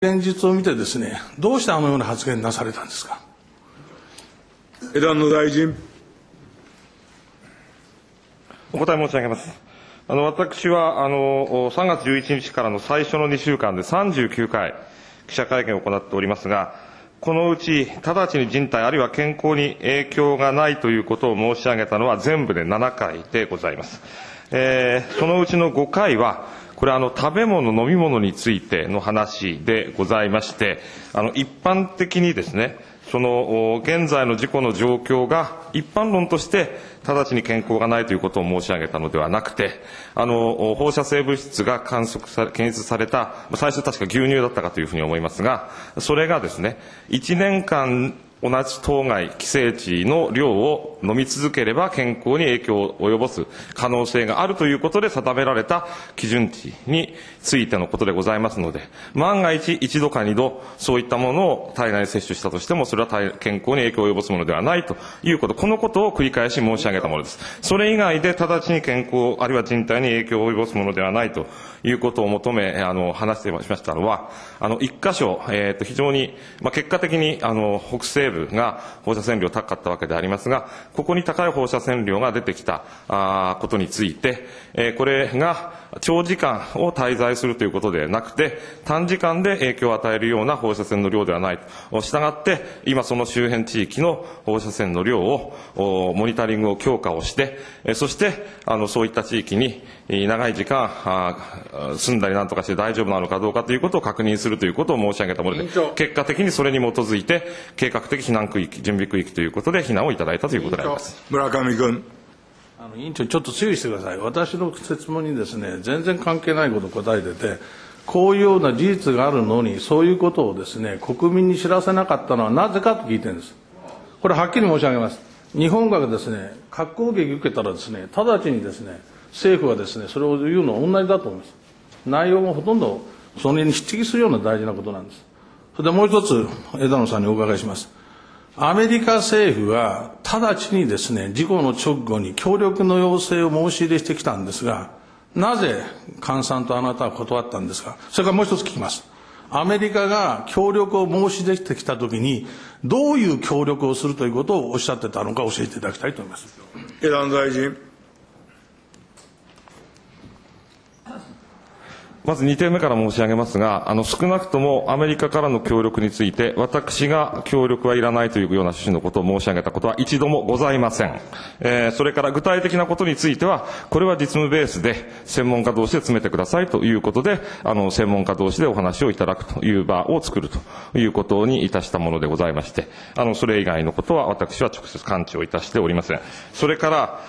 現実を見てですね、どうしてあのような発言なされたんですか。枝野大臣。お答え申し上げます。私は3月11日からの最初の2週間で39回記者会見を行っておりますが、このうち直ちに人体あるいは健康に影響がないということを申し上げたのは全部で7回でございます。そのうちの5回は、これ食べ物、飲み物についての話でございまして、一般的にですね、現在の事故の状況が一般論として直ちに健康がないということを申し上げたのではなくて、放射性物質が検出された、最初確か牛乳だったかというふうに思いますが、それがですね、1年間同じ当該規制値の量を飲み続ければ健康に影響を及ぼす可能性があるということで定められた基準値についてのことでございますので、万が一1度か2度そういったものを体内に摂取したとしても、それは健康に影響を及ぼすものではないということ、このことを繰り返し申し上げたものです。それ以外で直ちに健康あるいは人体に影響を及ぼすものではないということを求め、話してしましたのは、一箇所、非常に、結果的に北西部が放射線量高かったわけでありますが、ここに高い放射線量が出てきたことについて、これが長時間を滞在するということではなくて、短時間で影響を与えるような放射線の量ではないと。したがって、今その周辺地域の放射線の量を、モニタリングを強化をして、そして、そういった地域に長い時間住んだりなんとかして大丈夫なのかどうかということを確認するということを申し上げたもので、結果的にそれに基づいて、計画的避難区域、準備区域ということで避難をいただいたということであります。村上君。委員長、ちょっと注意してください。私の質問にですね、全然関係ないことを答えてて、こういうような事実があるのに、そういうことをですね、国民に知らせなかったのはなぜかと聞いてるんです。これはっきり申し上げます。日本がですね、核攻撃を受けたらですね、直ちにですね、政府はですね、それを言うのは同じだと思います。内容もほとんどそれに匹敵するような大事なことなんです。それでもう一つ、枝野さんにお伺いします。アメリカ政府は直ちにですね、事故の直後に協力の要請を申し入れしてきたんですが、なぜ菅さんとあなたは断ったんですか。それからもう一つ聞きます。アメリカが協力を申し出てきたときに、どういう協力をするということをおっしゃってたのか教えていただきたいと思います。枝野大臣。まず2点目から申し上げますが、少なくともアメリカからの協力について、私が協力はいらないというような趣旨のことを申し上げたことは一度もございません。それから具体的なことについては、これは実務ベースで専門家同士で詰めてくださいということで、専門家同士でお話をいただくという場を作るということにいたしたものでございまして、それ以外のことは私は直接関知をいたしておりません。それから、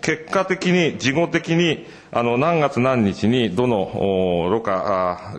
結果的に、事後的に、何月何日にどの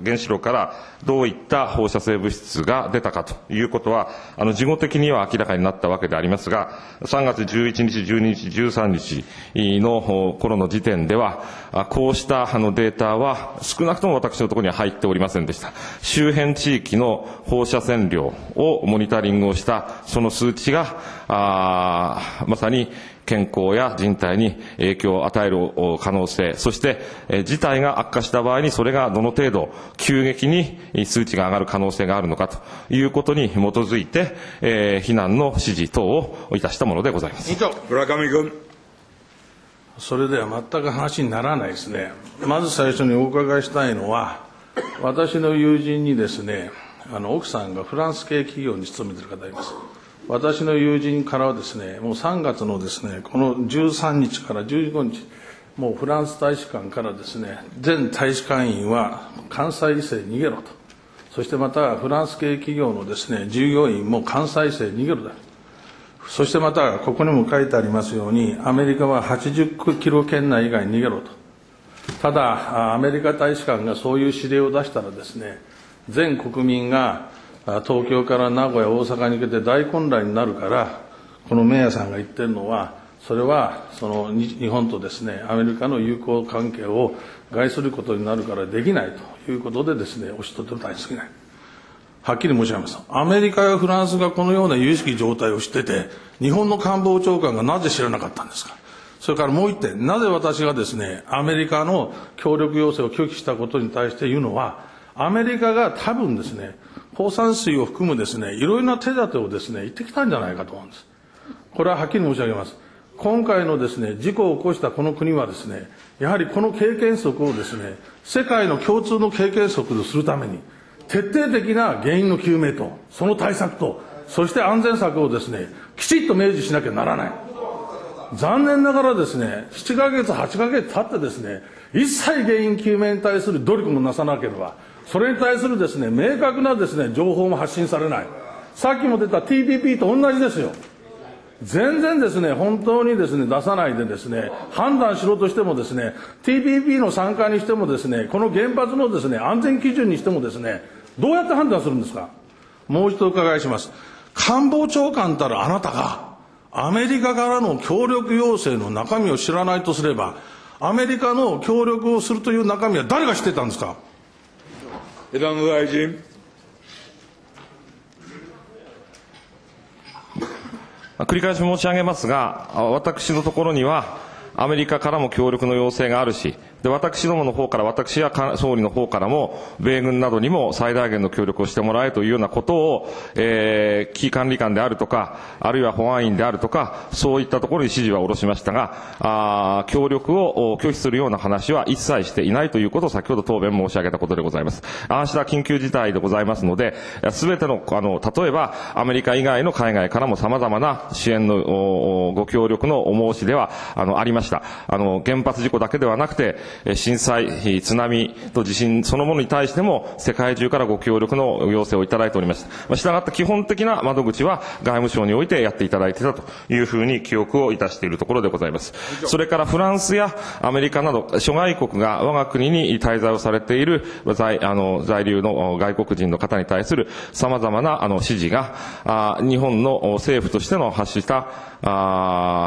原子炉からどういった放射性物質が出たかということは、事後的には明らかになったわけでありますが、3月11日、12日、13日の頃の時点では、こうしたデータは少なくとも私のところには入っておりませんでした。周辺地域の放射線量をモニタリングをしたその数値が、まさに健康や人体に影響を与える可能性、そして、事態が悪化した場合にそれがどの程度急激に数値が上がる可能性があるのかということに基づいて、避難の指示等をいたしたものでございます。村上君。それでは全く話にならないですね。まず最初にお伺いしたいのは、私の友人にですね、奥さんがフランス系企業に勤めている方がいます。私の友人からはですね、もう3月のですね、この13日から15日、もうフランス大使館からですね、全大使館員は関西生逃げろと。そしてまたフランス系企業のですね、従業員も関西生逃げろだ。そしてまたここにも書いてありますように、アメリカは80キロ圏内以外に逃げろと。ただ、アメリカ大使館がそういう指令を出したらですね、全国民が東京から名古屋、大阪に向けて大混乱になるから、このメイヤーさんが言ってるのは、それはその日本とですね、アメリカの友好関係を害することになるからできないということでですね、押しとっても大好きない。はっきり申し上げます。アメリカやフランスがこのような有識状態を知ってて、日本の官房長官がなぜ知らなかったんですか。それからもう一点、なぜ私がですね、アメリカの協力要請を拒否したことに対して言うのは、アメリカが多分ですね、放散水を含むですね、いろいろな手立てをですね、言ってきたんじゃないかと思うんです。これははっきり申し上げます。今回のですね、事故を起こしたこの国はですね、やはりこの経験則をですね、世界の共通の経験則とするために、徹底的な原因の究明と、その対策と、そして安全策をですね、きちっと明示しなきゃならない。残念ながらですね、7ヶ月、8ヶ月経ってですね、一切原因究明に対する努力もなさなければ、それに対するですね、明確なですね、情報も発信されない。さっきも出た TPP と同じですよ。全然ですね、本当にですね、出さないでですね、判断しろとしてもですね、TPP の参加にしてもですね、この原発のですね、安全基準にしてもですね、どうやって判断するんですか。もう一度お伺いします。官房長官たるあなたが、アメリカからの協力要請の中身を知らないとすれば、アメリカの協力をするという中身は誰が知ってたんですか。枝野大臣。繰り返し申し上げますが、私のところには、アメリカからも協力の要請があるし、で、私どもの方から、私や総理の方からも、米軍などにも最大限の協力をしてもらえというようなことを、危機管理官であるとか、あるいは保安院であるとか、そういったところに指示は下ろしましたが、協力を拒否するような話は一切していないということを先ほど答弁申し上げたことでございます。暗した緊急事態でございますので、すべての、例えば、アメリカ以外の海外からも様々な支援のご協力のお申し出は、ありました。原発事故だけではなくて、震災、津波と地震そのものに対しても世界中からご協力の要請をいただいております。したがって基本的な窓口は外務省においてやっていただいていたというふうに記憶をいたしているところでございます。それからフランスやアメリカなど諸外国が我が国に滞在をされている在留の外国人の方に対する様々な指示が日本の政府としての発した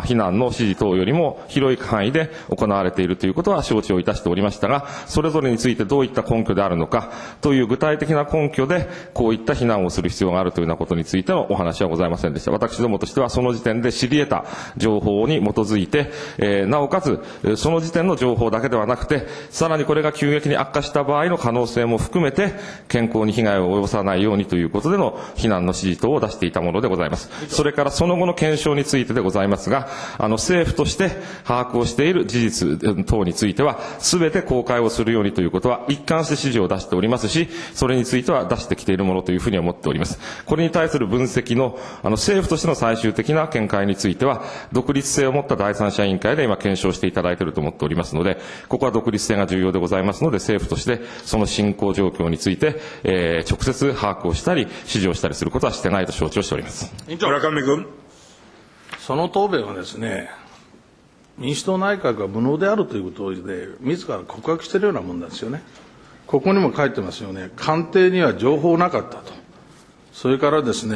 非難の指示等よりも広い範囲で行われているということは承知をいたしておりましたが、それぞれについてどういった根拠であるのかという具体的な根拠でこういった非難をする必要があるというようなことについてのお話はございませんでした。私どもとしてはその時点で知り得た情報に基づいて、なおかつその時点の情報だけではなくて、さらにこれが急激に悪化した場合の可能性も含めて健康に被害を及ぼさないようにということでの非難の指示等を出していたものでございます。それからその後の検証についてでございますが、政府として把握をしている事実等については全て公開をするようにということは一貫して指示を出しておりますし、それについては出してきているものというふうに思っております。これに対する分析の政府としての最終的な見解については独立性を持った第三者委員会で今検証していただいていると思っておりますので、ここは独立性が重要でございますので、政府としてその進行状況について、直接把握をしたり指示をしたりすることはしてないと承知をしております。村上君。その答弁はですね、民主党内閣が無能であるということで自ら告白しているようなもんなんですよね。ここにも書いてますよね。官邸には情報なかったと。それからですね